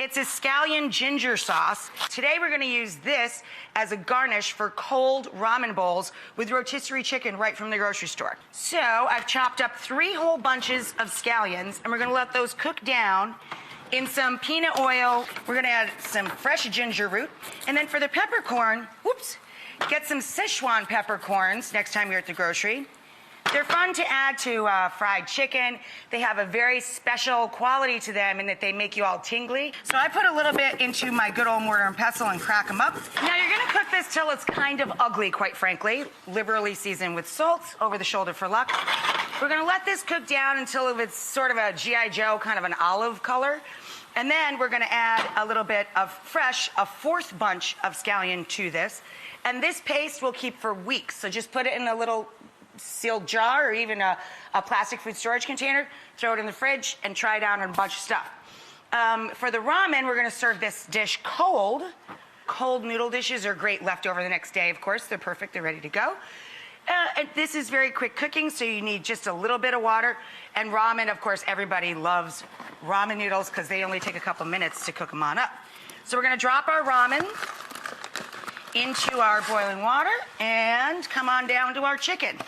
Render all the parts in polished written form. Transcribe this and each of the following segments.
It's a scallion ginger sauce. Today we're gonna use this as a garnish for cold ramen bowls with rotisserie chicken right from the grocery store. So I've chopped up 3 whole bunches of scallions, and we're gonna let those cook down in some peanut oil. We're gonna add some fresh ginger root. And then for the peppercorn, get some Sichuan peppercorns next time you're at the grocery. They're fun to add to fried chicken. They have a very special quality to them in that they make you all tingly. So I put a little bit into my good old mortar and pestle and crack them up. Now you're gonna cook this till it's kind of ugly, quite frankly. Liberally seasoned with salt, over the shoulder for luck. We're gonna let this cook down until it's sort of a G.I. Joe, kind of an olive color. And then we're gonna add a little bit of fresh, a 4th bunch of scallion to this. And this paste will keep for weeks. So just put it in a little sealed jar or even a plastic food storage container, throw it in the fridge, and try it out on a bunch of stuff. For the ramen, we're gonna serve this dish cold. Cold noodle dishes are great leftover the next day, of course. They're perfect, they're ready to go. And this is very quick cooking, so you need just a little bit of water. And ramen, of course, everybody loves ramen noodles because they only take a couple minutes to cook them on up. So we're gonna drop our ramen into our boiling water and come on down to our chicken.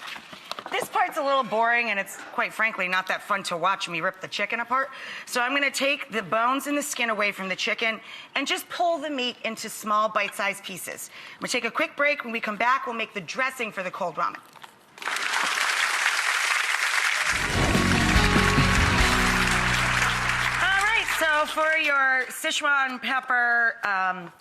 This part's a little boring, and it's quite frankly not that fun to watch me rip the chicken apart. So I'm gonna take the bones and the skin away from the chicken and just pull the meat into small bite-sized pieces. I'm gonna take a quick break. When we come back, we'll make the dressing for the cold ramen. So for your Sichuan pepper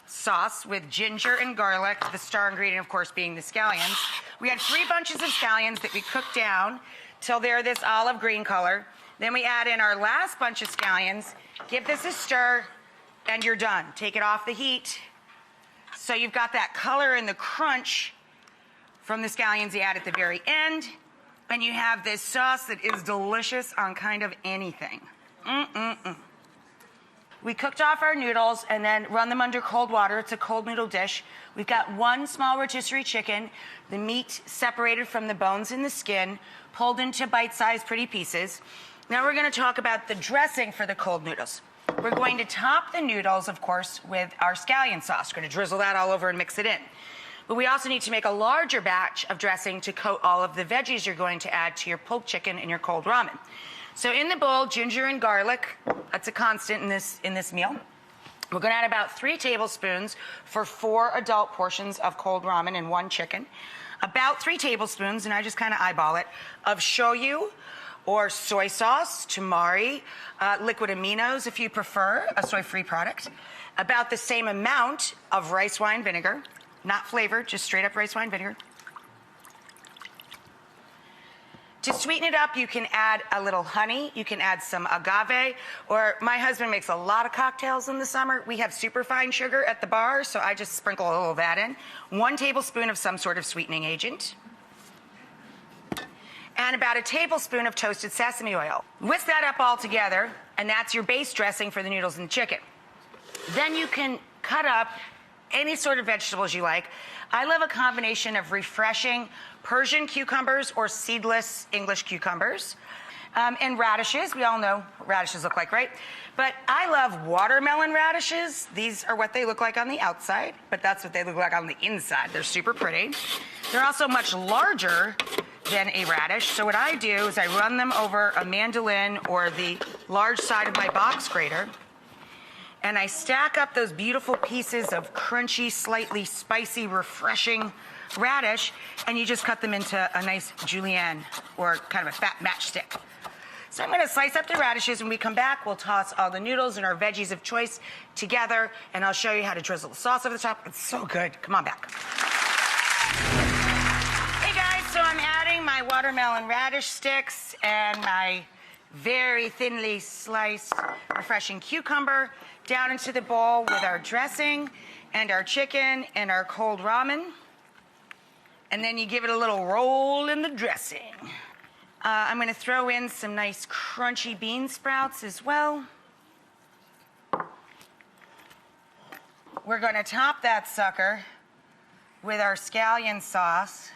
sauce with ginger and garlic, the star ingredient, of course, being the scallions, we had 3 bunches of scallions that we cooked down till they're this olive green color. Then we add in our last bunch of scallions, give this a stir, and you're done. Take it off the heat. So you've got that color and the crunch from the scallions you add at the very end, and you have this sauce that is delicious on kind of anything. We cooked off our noodles and then run them under cold water. It's a cold noodle dish. We've got 1 small rotisserie chicken, the meat separated from the bones and the skin, pulled into bite-sized pretty pieces. Now we're gonna talk about the dressing for the cold noodles. We're going to top the noodles, of course, with our scallion sauce. We're gonna drizzle that all over and mix it in. But we also need to make a larger batch of dressing to coat all of the veggies you're going to add to your pulled chicken and your cold ramen. So in the bowl, ginger and garlic, that's a constant in this meal. We're gonna add about 3 tablespoons for 4 adult portions of cold ramen and 1 chicken. About 3 tablespoons, and I just kind of eyeball it, of shoyu or soy sauce, tamari, liquid aminos if you prefer, a soy-free product. About the same amount of rice wine vinegar, not flavored, just straight up rice wine vinegar. To sweeten it up, you can add a little honey, you can add some agave, or my husband makes a lot of cocktails in the summer. We have superfine sugar at the bar, so I just sprinkle a little of that in. 1 tablespoon of some sort of sweetening agent. And about a tablespoon of toasted sesame oil. Whisk that up all together, and that's your base dressing for the noodles and the chicken. Then you can cut up any sort of vegetables you like. I love a combination of refreshing Persian cucumbers or seedless English cucumbers, and radishes. We all know what radishes look like, right? But I love watermelon radishes. These are what they look like on the outside, but that's what they look like on the inside. They're super pretty. They're also much larger than a radish. So what I do is I run them over a mandolin or the large side of my box grater, and I stack up those beautiful pieces of crunchy, slightly spicy, refreshing radish, and you just cut them into a nice julienne or kind of a fat matchstick. So I'm gonna slice up the radishes. When we come back, we'll toss all the noodles and our veggies of choice together, and I'll show you how to drizzle the sauce over the top. It's so good. Come on back. Hey guys, so I'm adding my watermelon radish sticks and my very thinly sliced refreshing cucumber down into the bowl with our dressing and our chicken and our cold ramen. And then you give it a little roll in the dressing. I'm gonna throw in some nice crunchy bean sprouts as well. We're gonna top that sucker with our scallion sauce.